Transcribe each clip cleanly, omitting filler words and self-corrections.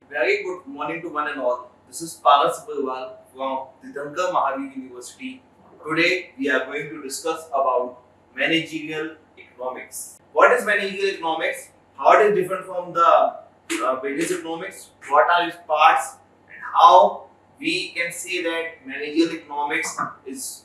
Very good morning to one and all. This is Paras Agarwal from Tirthankar Mahavir University. Today we are going to discuss about managerial economics. What is managerial economics? How it is different from the business economics? What are its parts? And how we can say that managerial economics is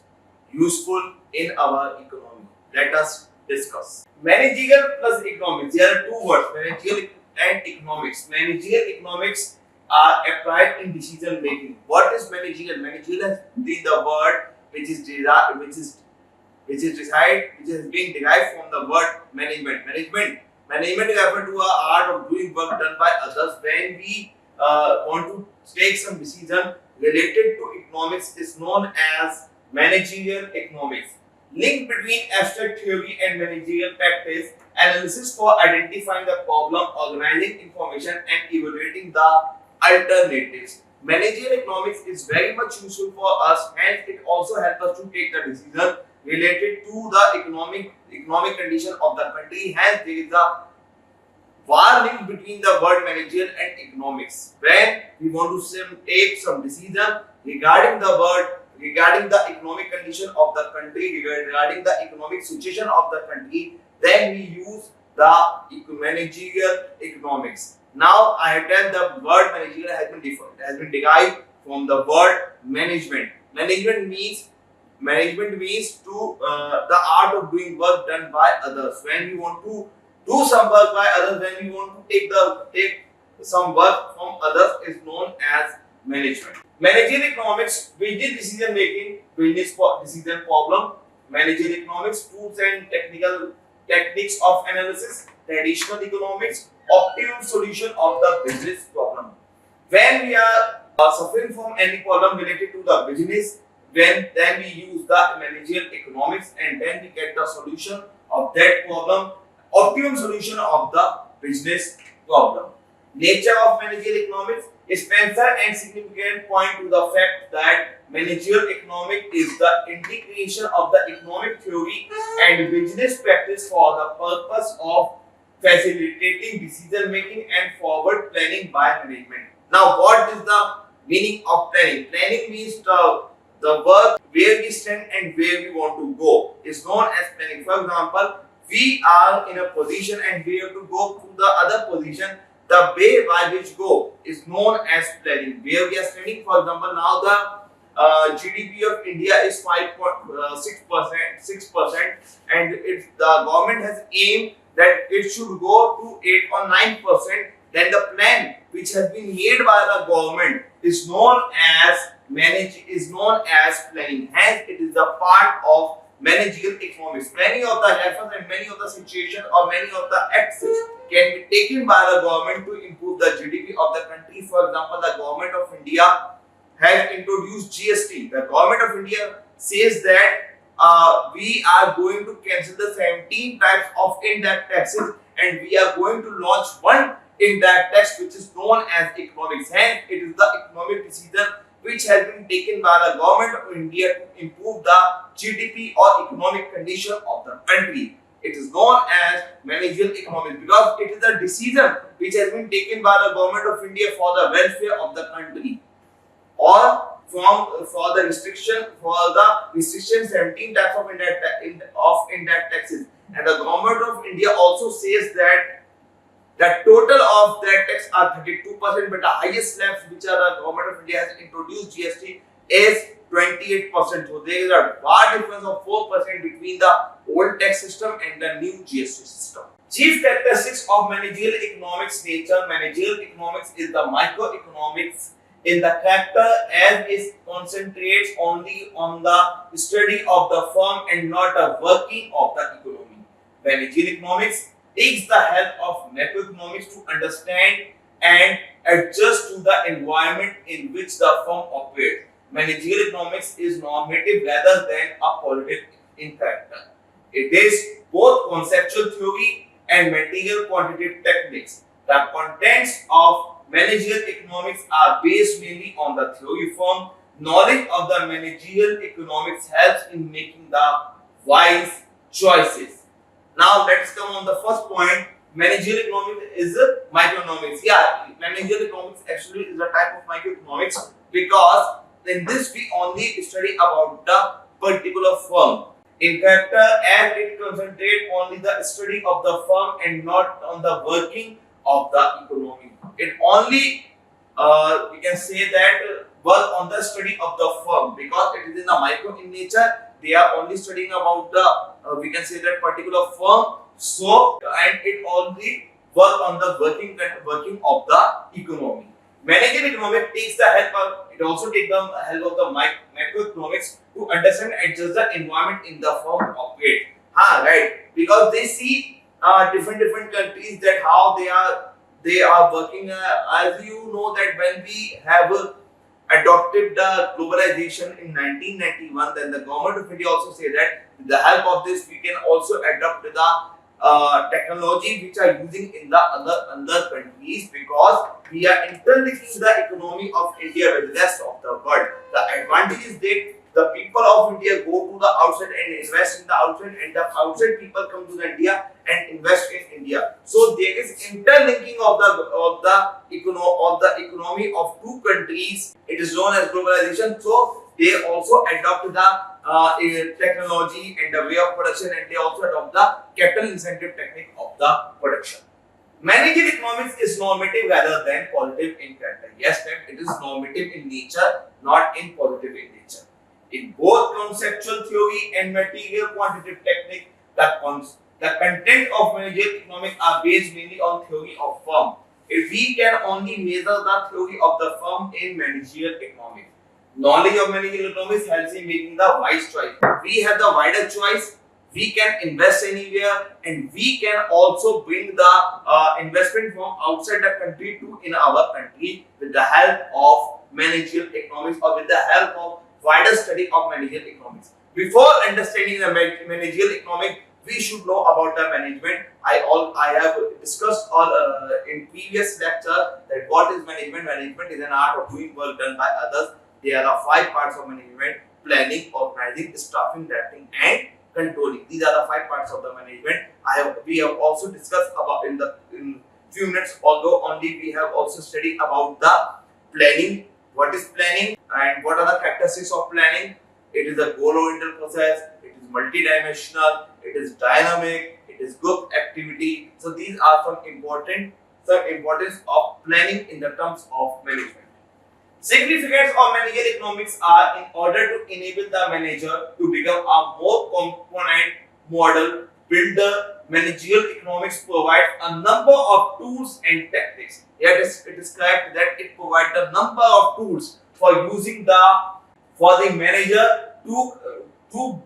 useful in our economy. Let us discuss. Managerial plus economics. There are two words, managerial and economics. Managerial economics are applied in decision making. What is managerial? Managerial has been the word which is which has been derived from the word management. Management refers to a art of doing work done by others. When we want to take some decision related to economics is known as managerial economics. Link between abstract theory and managerial practice, analysis for identifying the problem, organizing information, and evaluating the alternatives. Managerial economics is very much useful for us, and it also helps us to take the decision related to the economic condition of the country. Hence, there is a war link between the word managerial and economics. When we want to take some decision regarding the word, regarding the economic condition of the country, regarding the economic situation of the country, then we use the managerial economics. Now I have told the word managerial has been derived from the word management. Management means to the art of doing work done by others. When we want to do some work by others, when we want to take some work from others, is known as management. Managerial economics, business decision making, business decision problem. Managerial economics, tools and technical techniques of analysis. Traditional economics, optimum solution of the business problem. When we are suffering from any problem related to the business, then we use the managerial economics, and then we get the solution of that problem, optimum solution of the business problem. Nature of managerial economics. Spencer and significant point to the fact that managerial economics is the integration of the economic theory and business practice for the purpose of facilitating decision making and forward planning by management. Now, what is the meaning of planning? Planning means the work where we stand and where we want to go is known as planning. For example, we are in a position and we have to go to the other position. The way by which go is known as planning. Where we are standing, for example, now the GDP of India is 6%, and if the government has aimed that it should go to 8 or 9%, then the plan which has been made by the government is known as planning. Hence, it is a part of managerial economics. Many of the efforts and many of the situations or many of the acts can be taken by the government to improve the GDP of the country. For example, the government of India has introduced GST. The government of India says that we are going to cancel the 17 types of indirect taxes, and we are going to launch one indirect tax which is known as economics. Hence, it is the economic decision which has been taken by the government of India to improve the GDP or economic condition of the country. It is known as managerial economics because it is a decision which has been taken by the government of India for the welfare of the country, or for the restriction 17 types of indirect taxes. And the government of India also says that the total of that tax are 32%, but the highest slabs which are the government of India has introduced GST is 28%. So there is a vast difference of 4% between the old tax system and the new GST system. Chief characteristics of managerial economics nature. Managerial economics is the microeconomics in the character, as it concentrates only on the study of the firm and not the working of the economy. Managerial economics takes the help of macroeconomics to understand and adjust to the environment in which the firm operates. Managerial economics is normative rather than a qualitative in character. It is both conceptual theory and material quantitative techniques. The contents of managerial economics are based mainly on the theory form. Knowledge of the managerial economics helps in making the wise choices. Now let's come on the first point. managerial economics is microeconomics. Yeah, managerial economics actually is a type of microeconomics because in this we only study about the particular firm. In fact, as it concentrate only the study of the firm and not on the working of the economy. It only we can say that work on the study of the firm because it is in the micro in nature. They are only studying about the we can say that particular firm. So and it only work on the working of the economy. Managerial economics takes the help of it also take the help of the macroeconomics to understand and adjust the environment in the firm operate. Right. Because they see different countries that how they are working. As you know that when we have adopted the globalization in 1991, then the government of India also say that with the help of this we can also adopt the technology which are using in the other countries because we are interlinking the economy of India with the rest of the world. The advantage is that the people of India go to the outside and invest in the outside, and the outside people come to the India and invest in India. So there is interlinking of the economy of two countries. It is known as globalization. So they also adopt the technology and the way of production, and they also adopt the capital incentive technique of the production. Managerial economics is normative rather than positive in character. Yes, ma'am, it is normative in nature, not in positive in nature. In both conceptual theory and material quantitative technique, the content of managerial economics are based mainly on theory of firm. If we can only measure the theory of the firm in managerial economics. Knowledge of managerial economics helps in making the wise choice. We have the wider choice. We can invest anywhere, and we can also bring the investment from outside the country to in our country with the help of managerial economics or with the help of wider study of managerial economics. Before understanding the managerial economics, we should know about the management. I have discussed all in previous lecture that what is management. Management is an art of doing work done by others. There are 5 parts of management: planning, organizing, staffing, directing, and controlling. These are the 5 parts of the management. We have also discussed about in few minutes. Although only we have also studied about the planning. What is planning and what are the characteristics of planning? It is a goal-oriented process. It is multidimensional. It is dynamic. It is group activity. So these are some importance of planning in the terms of management. Significance of managerial economics are in order to enable the manager to become a more component model builder. Managerial economics provides a number of tools and tactics. It is described that it provides a number of tools for using for the manager to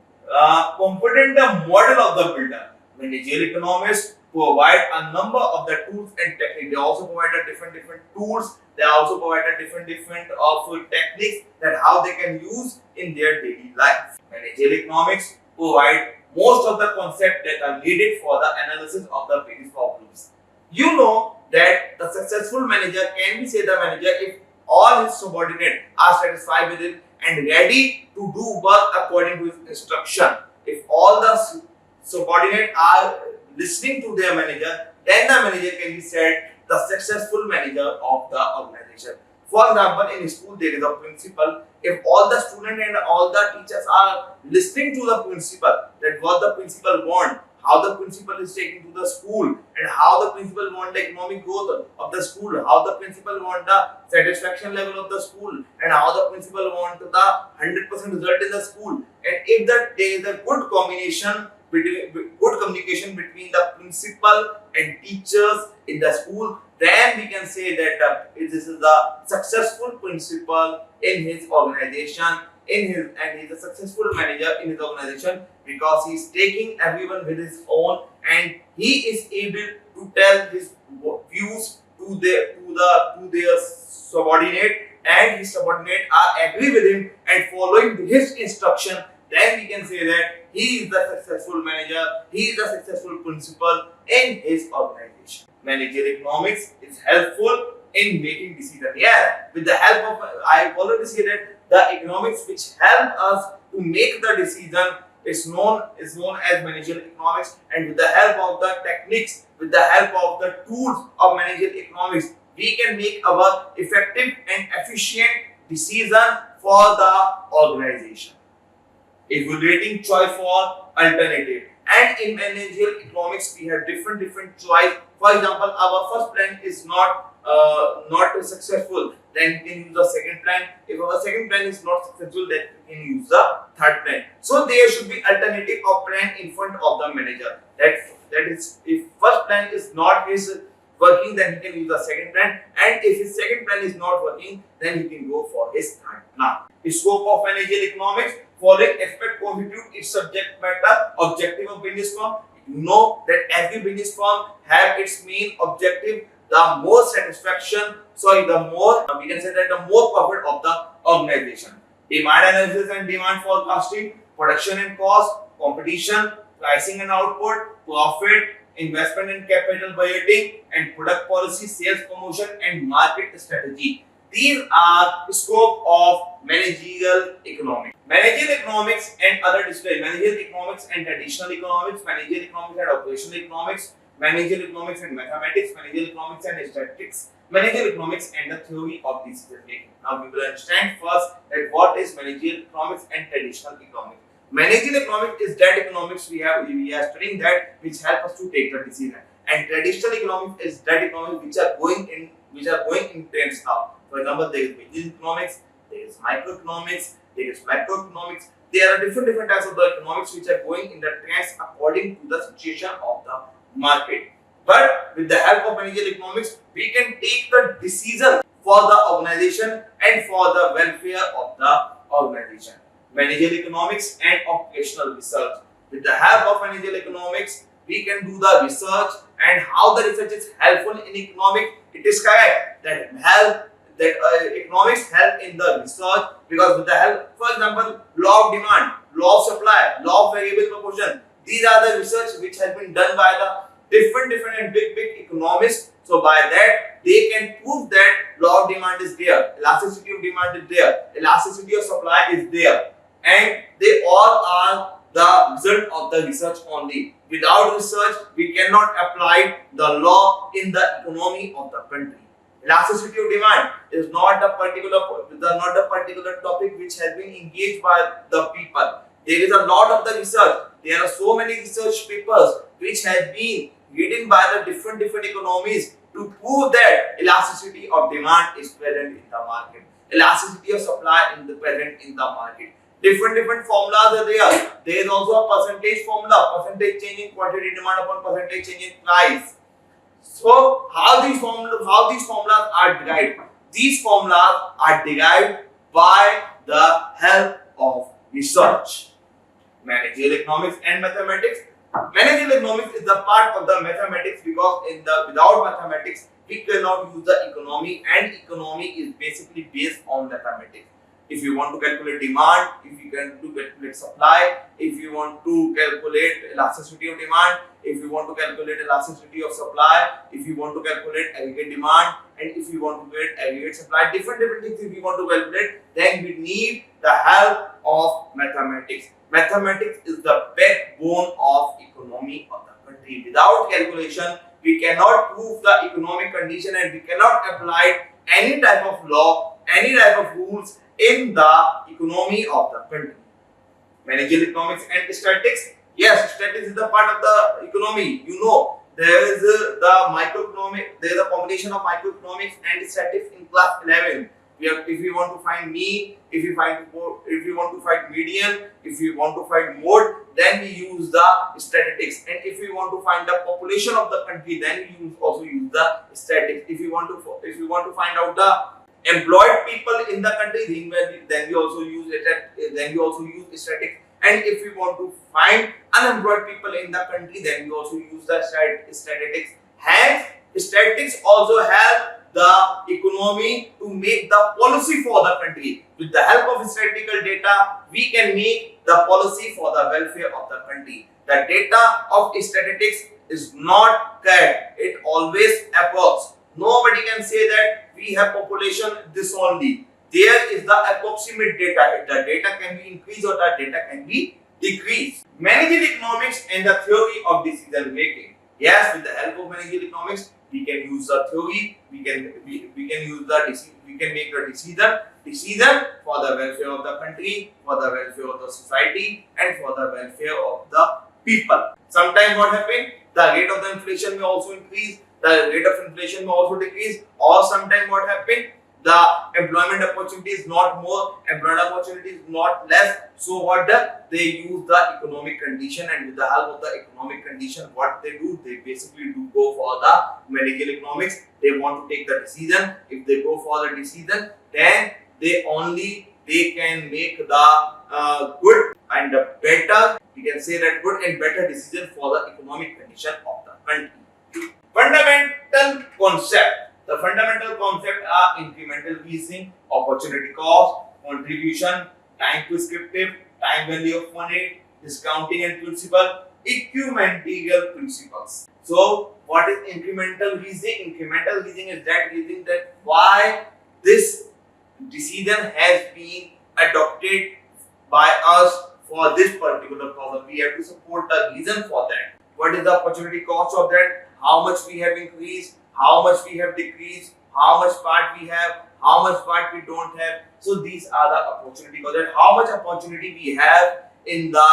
component the model of the builder. Managerial economists provide a number of the tools and techniques. They also provide different tools. They also provide different of techniques that how they can use in their daily life. Managerial economics provide most of the concepts that are needed for the analysis of the business problems. You know that the successful manager can be say the manager if all his subordinates are satisfied with him and ready to do work according to his instruction. If all the subordinates are listening to their manager, then the manager can be said the successful manager of the organization. For example, in school there is a principal. If all the students and all the teachers are listening to the principal, that what the principal want, how the principal is taking to the school, and how the principal want the economic growth of the school, how the principal want the satisfaction level of the school, and how the principal want the 100% result in the school. And if there is a good combination good communication between the principal and teachers in the school, then we can say that this is the successful principal in his organization, and he's a successful manager in his organization because he's taking everyone with his own, and he is able to tell his views to their subordinate, and his subordinate are agree with him and following his instruction. Then we can say that he is the successful manager, he is the successful principal in his organization. Managerial economics is helpful in making decisions. Yeah, with the help of, I already said that the economics which help us to make the decision is known as managerial economics. And with the help of the techniques, with the help of the tools of managerial economics, we can make our effective and efficient decision for the organization. Evaluating choice for alternative. And in managerial economics, we have different choice. For example, our first plan is not successful, then we can use the second plan. If our second plan is not successful, then we can use the third plan. So there should be alternative of plan in front of the manager. That is, if first plan is not his working, then he can use the second plan, and if his second plan is not working, then he can go for his third plan. The scope of managerial economics: following aspect constitute its subject matter objective of business firm. You know that every business firm have its main objective, the more satisfaction, the more we can say that the more profit of the organization. Demand analysis and demand forecasting, production and cost, competition, pricing and output, profit, investment and capital budgeting, and product policy, sales promotion, and market strategy. These are the scope of managerial economics. Managerial economics and other disciplines: managerial economics and traditional economics, managerial economics and operational economics, managerial economics and mathematics, managerial economics and statistics, managerial economics and the theory of decision making. Now we will understand first that what is managerial economics and traditional economics. Managerial economics is that economics we are studying that which help us to take the decision, and traditional economics is that economics which are going in trends now. For example, there is business economics, there is microeconomics, there is macroeconomics. There are different types of the economics which are going in the trends according to the situation of the market. But with the help of managerial economics, we can take the decision for the organization and for the welfare of the organization. Managerial economics and operational research. With the help of managerial economics, we can do the research, and how the research is helpful in economics. It is correct that economics help in the research, because with the help, for example, law of demand, law of supply, law of variable proportion. These are the research which has been done by the different and big economists. So by that they can prove that law of demand is there, elasticity of demand is there, elasticity of supply is there, and they all are the result of the research only. Without research, we cannot apply the law in the economy of the country. Elasticity of demand is not the particular topic which has been engaged by the people. There is a lot of the research. There are so many research papers which have been written by the different economies to prove that elasticity of demand is present in the market, elasticity of supply is present in the market. Different formulas are there. There is also a percentage formula, percentage change in quantity demand upon percentage change in price. So how these formulas are derived? These formulas are derived by the help of research. Managerial economics and mathematics. Managerial economics is the part of the mathematics, because without mathematics we cannot use the economy, and economy is basically based on mathematics. If you want to calculate demand, if you want to calculate supply, if you want to calculate elasticity of demand, if you want to calculate elasticity of supply, if you want to calculate aggregate demand, and if you want to calculate aggregate supply, different things if you want to calculate, then we need the help of mathematics. Mathematics is the backbone of economy of the country. Without calculation, we cannot prove the economic condition, and we cannot apply any type of law, any type of rules in the economy of the country. Managerial economics and statistics. Yes, statistics is the part of the economy. You know, there is the microeconomic. There is a combination of microeconomics and statistics in class 11. If we want to find mean, if we want to find median, if we want to find mode, then we use the statistics. And if we want to find the population of the country, then we also use the statistics. If we want to find out the employed people in the country, then we also use statistics. And if we want to find unemployed people in the country, then we also use the statistics. Hence, statistics also help the economy to make the policy for the country. With the help of statistical data, we can make the policy for the welfare of the country. The data of statistics is not correct. It always approximates. Nobody can say that we have population this only. There is the approximate data. The data can be increased or the data can be decrease. Managerial economics and the theory of decision making. Yes, with the help of managerial economics, we can use the theory. We can use the we can make the decision for the welfare of the country, for the welfare of the society, and for the welfare of the people. Sometimes what happens? The rate of the inflation may also increase. The rate of inflation may also decrease. Or sometimes what happens? The employment opportunity is not more, employment opportunity is not less. So what they use the economic condition, and with the help of the economic condition, what they do, they basically do go for the managerial economics. They want to take the decision. If they go for the decision, then they can make the good and the better. We can say that good and better decision for the economic condition of the country. Fundamental concept. The fundamental concepts are incremental reasoning, opportunity cost, contribution, time prescriptive, time value of money, discounting and principle, equivalential principles. So, what is incremental reasoning? Incremental reasoning is that reasoning that why this decision has been adopted by us for this particular problem. We have to support the reason for that. What is the opportunity cost of that? How much we have increased? How much we have decreased, how much part we have, how much part we don't have. So these are the opportunity cost. How much opportunity we have in the,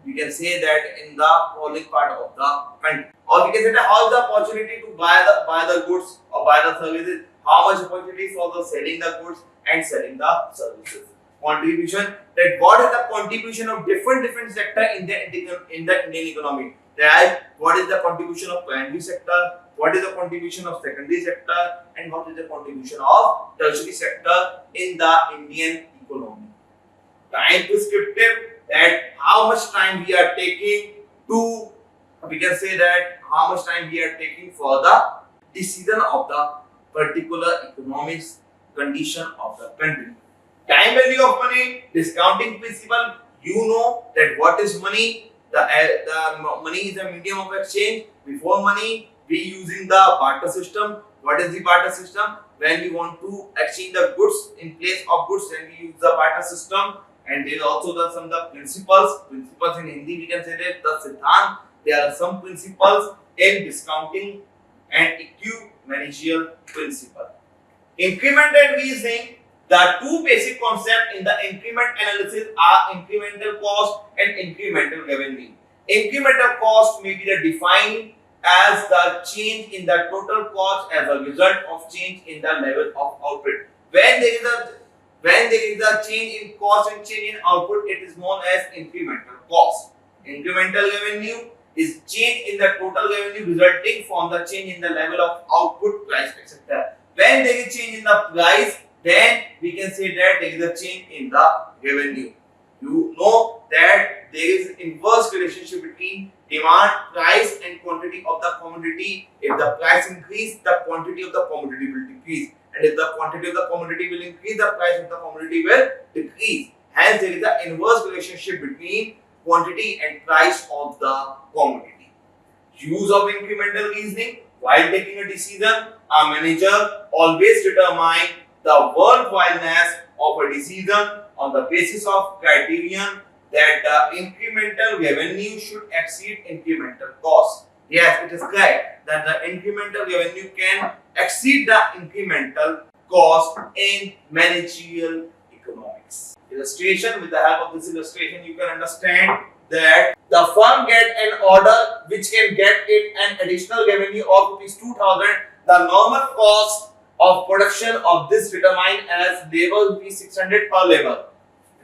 we can say that in the following part of the country. Or we can say that how is the opportunity to buy the goods or buy the services. How much opportunity for the selling the goods and selling the services. Contribution, that what is the contribution of different sector in the Indian economy. That what is the contribution of primary sector, what is the contribution of secondary sector, and what is the contribution of tertiary sector in the Indian economy. Time prescriptive, that how much time we are taking to, we can say that how much time we are taking for the decision of the particular economic condition of the country. Time value of money, discounting principle, you know that what is money. The money is a medium of exchange. Before money, we using the barter system. What is the barter system? When we want to exchange the goods in place of goods, then we use the barter system. And there is also some the principles. Principles in Hindi we can say that the siddhant. There are some principles in discounting and equivalential principle. Increment and reasoning. The two basic concepts in the increment analysis are incremental cost and incremental revenue. Incremental cost may be defined as the change in the total cost as a result of change in the level of output. When there is a change in cost and change in output, it is known as incremental cost. Incremental revenue is change in the total revenue resulting from the change in the level of output, price, etc. When there is change in the price, then we can say that there is a change in the revenue. You know that there is inverse relationship between demand, price and quantity of the commodity. If the price increase, the quantity of the commodity will decrease. And if the quantity of the commodity will increase, the price of the commodity will decrease. Hence, there is an inverse relationship between quantity and price of the commodity. Use of incremental reasoning. While taking a decision, a manager always determine the worthwhileness of a decision on the basis of criterion that the incremental revenue should exceed incremental cost. Yes, it is correct that the incremental revenue can exceed the incremental cost in managerial economics. Illustration, with the help of this illustration, you can understand that the firm get an order which can get it an additional revenue of ₹2,000. The normal cost of production of this determined as labor ₹600 per labor,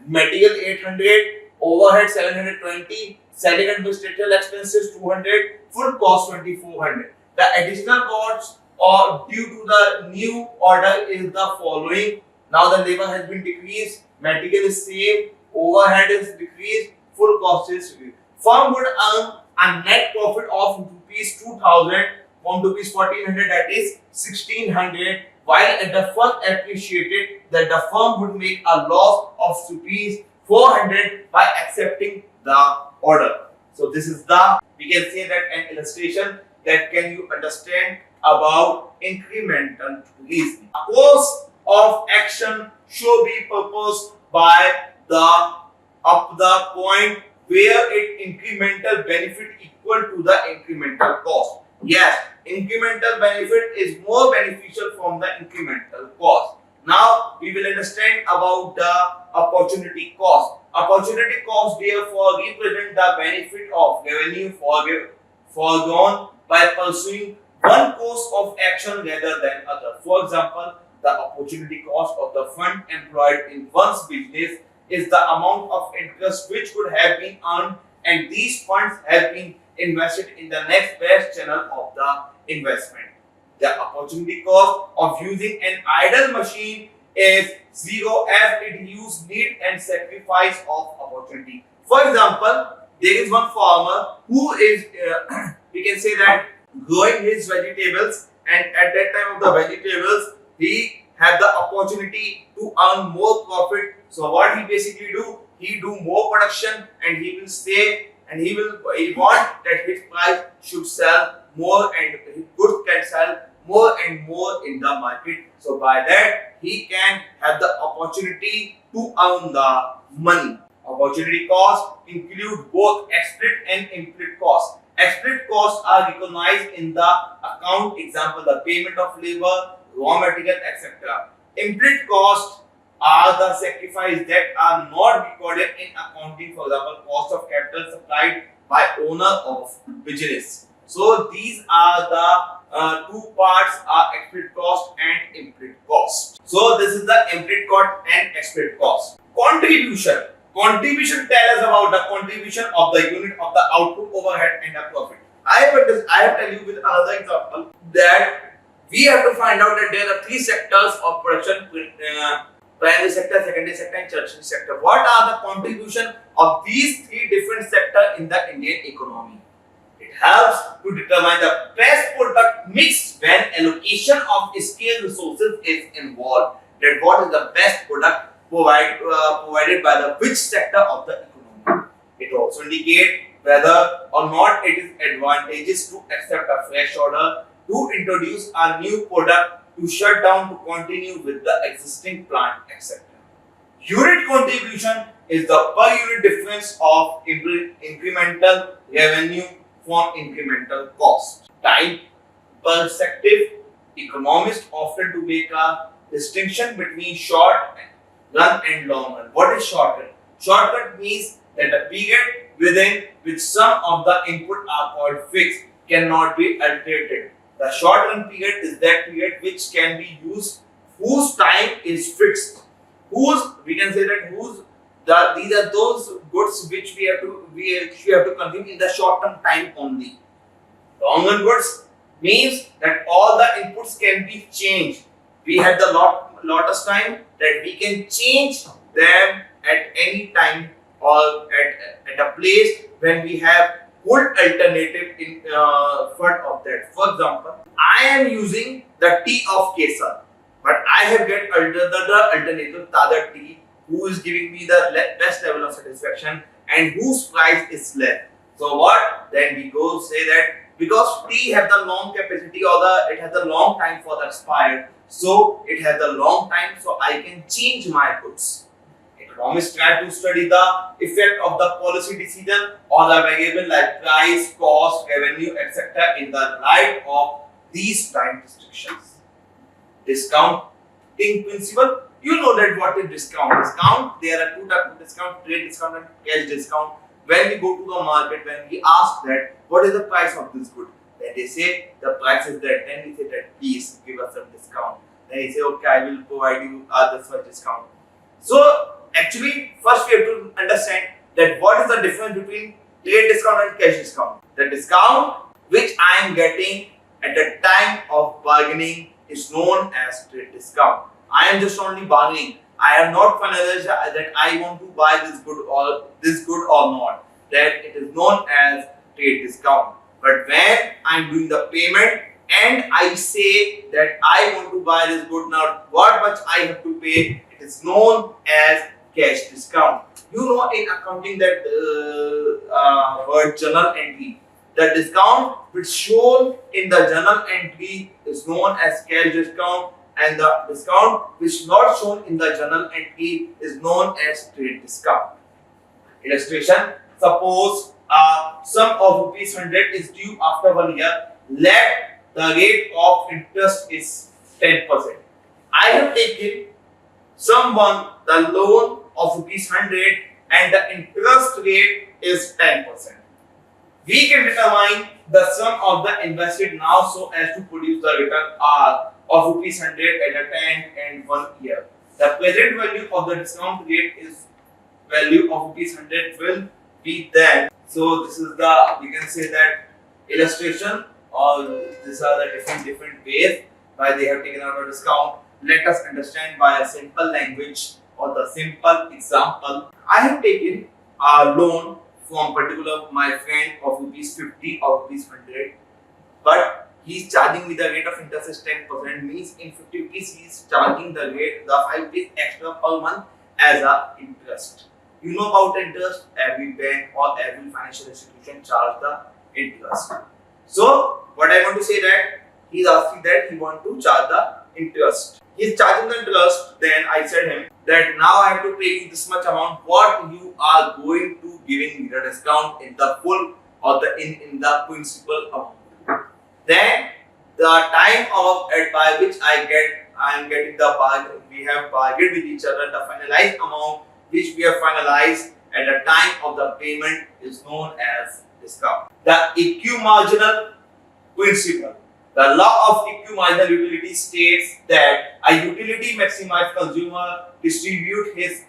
material 800, overhead 720, selling administrative expenses 200, full cost 2400. The additional costs or due to the new order is the following. Now the labor has been decreased, material is same, overhead is decreased, full cost is decreased. Firm would earn a net profit of ₹2,000 from ₹1,400, that is 1,600, while at the first appreciated that the firm would make a loss of ₹400 by accepting the order. So this is the, we can say that an illustration that can you understand about incremental reasoning. A course of action should be proposed by the up the point where it incremental benefit equal to the incremental cost. Yes, incremental benefit is more beneficial from the incremental cost. Now we will understand about the opportunity cost. Opportunity cost therefore represent the benefit of revenue foregone by pursuing one course of action rather than other. For example, the opportunity cost of the fund employed in one's business is the amount of interest which could have been earned, and these funds have been invested in the next best channel of the investment. The opportunity cost of using an idle machine is zero as it uses need and sacrifice of opportunity. For example, there is one farmer who is, we can say that, growing his vegetables, and at that time of the vegetables, he had the opportunity to earn more profit. So what he basically do? He do more production, and he will say, and he want that his price should sell more and his goods can sell more and more in the market. So by that he can have the opportunity to earn the money. Opportunity costs include both explicit and implicit costs. Explicit costs are recognized in the account, example the payment of labor, raw material, etc. Implicit costs are the sacrifices that are not recorded in accounting, for example, cost of capital supplied by owner of business. So these are the two parts are explicit cost and implicit cost. So this is the implicit cost and explicit cost. Contribution. Contribution tell us about the contribution of the unit of the output, overhead and the profit. I have tell you with another example that we have to find out that there are three sectors of production, primary sector, secondary sector and tertiary sector. What are the contribution of these three different sectors in the Indian economy? It helps to determine the best product mix when allocation of scarce resources is involved. That what is the best product provided by the which sector of the economy. It also indicates whether or not it is advantageous to accept a fresh order, to introduce a new product, to shut down, to continue with the existing plant, etc. Unit contribution is the per unit difference of incremental revenue from incremental cost. Time perspective, economists often to make a distinction between short run and long run. What is short run? Short run means that the period within which some of the input are called fixed cannot be alterated. The short run period is that period which can be used, whose time is fixed. We can say that these are those goods which we have to consume in the short term time only. Long run goods means that all the inputs can be changed. We have the lot of time that we can change them at any time or at a place when we have good alternative in front of that. For example, I am using the tea of Kesar, but I have get the alternative Tadar tea who is giving me the best level of satisfaction and whose price is less. So what? Then we go say that because tea have the long capacity or it has a long time for the expired, so it has a long time, so I can change my goods. Economists try to study the effect of the policy decision or the variable like price, cost, revenue, etc. in the light of these time restrictions. Discounting principle. You know that what is discount. Discount, there are two types of discount, trade discount and cash discount. When we go to the market, when we ask that what is the price of this good, then they say the price is that, then we say that please give us some discount. Then he say okay, I will provide you this much discount. So actually first we have to understand that what is the difference between trade discount and cash discount. The discount which I am getting at the time of bargaining is known as trade discount. I am just only bargaining. I am not finalized that I want to buy this good or not. That it is known as trade discount. But when I am doing the payment and I say that I want to buy this good, now what much I have to pay, it is known as cash discount. You know in accounting that word journal entry. The discount which shown in the journal entry is known as cash discount, and the discount which not shown in the journal entry is known as trade discount. Illustration. suppose sum of rupees 100 is due after 1 year, let the rate of interest is 10%. I have taken someone the loan of rupees 100 and the interest rate is 10%. We can determine the sum of the invested now so as to produce the return R of rupees 100 at a 10 and 1 year. The present value of the discount rate is value of rupees 100 will be then. So this is the, we can say that illustration, or these are the different ways why they have taken out a discount. Let us understand by a simple language or the simple example. I have taken a loan from particular my friend of rupees 50 or rupees 100, but he is charging me the rate of interest is 10%, means in 50 rupees he is charging the rate, the 5 rupees extra per month as a interest. You know about interest, every bank or every financial institution charge the interest. So what I want to say that he is asking that he want to charge the interest. He is charging the interest. Then I said him that now I have to pay you this much amount. What you are going to giving me the discount in the full or the in the principal amount. Then the time of at by which I am getting the bargain. We have bargained with each other. The finalized amount which we have finalized at the time of the payment is known as discount. The equimarginal principle. The law of equimarginal utility states that a utility maximizes consumer distribute his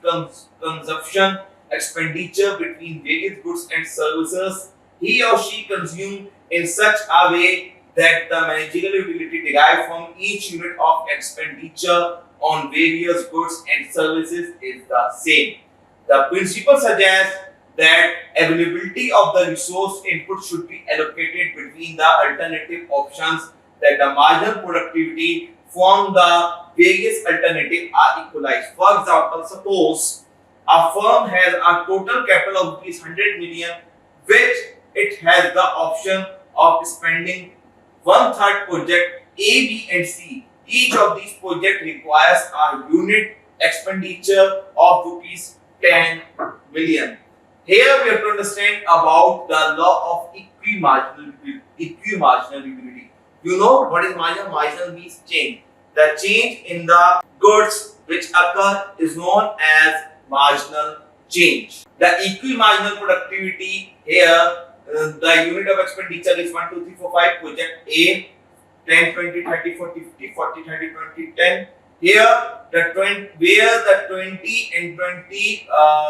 consumption expenditure between various goods and services he or she consume in such a way that the managerial utility derived from each unit of expenditure on various goods and services is the same. The principle suggests that availability of the resource input should be allocated between the alternative options, that the marginal productivity from the various alternatives are equalized. For example, suppose a firm has a total capital of rupees 100 million, which it has the option of spending 1/3 project A, B and C. Each of these projects requires a unit expenditure of rupees 10 million. Here we have to understand about the law of equimarginal utility. You know what is marginal? Marginal means change. The change in the goods which occur is known as marginal change. The equimarginal productivity here, the unit of expenditure is 1, 2, 3, 4, 5. Project A 10, 20, 30, 40, 50, 40, 30, 20, 10. Here the 20, where the 20 and 20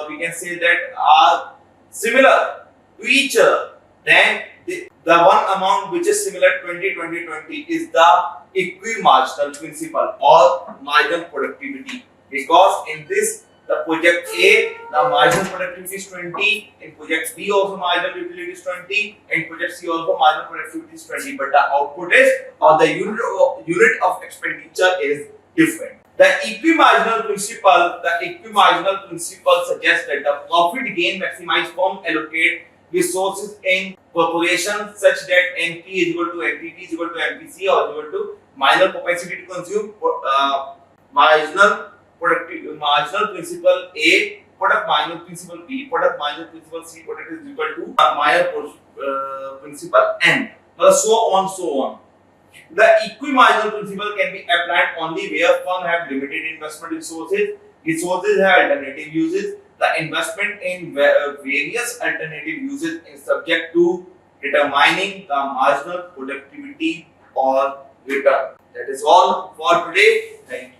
we can say that are similar to each other, then the one amount which is similar 20, 20, 20 is the equimarginal principle or marginal productivity, because in this the project A the marginal productivity is 20, in project B also marginal utility is 20, and project C also marginal productivity is 20, but the output is or the unit of expenditure is different. The equimarginal principle suggests that the profit gain maximized from allocate resources in proportion such that NP is equal to NPV is equal to NPC or equal to marginal propensity to consume, marginal principle A, product marginal principle B, product marginal principle C, product is equal to marginal principle N, so on. The equimarginal principle can be applied only where firms have limited investment resources have alternative uses. The investment in various alternative uses is subject to determining the marginal productivity or return. That is all for today. Thank you.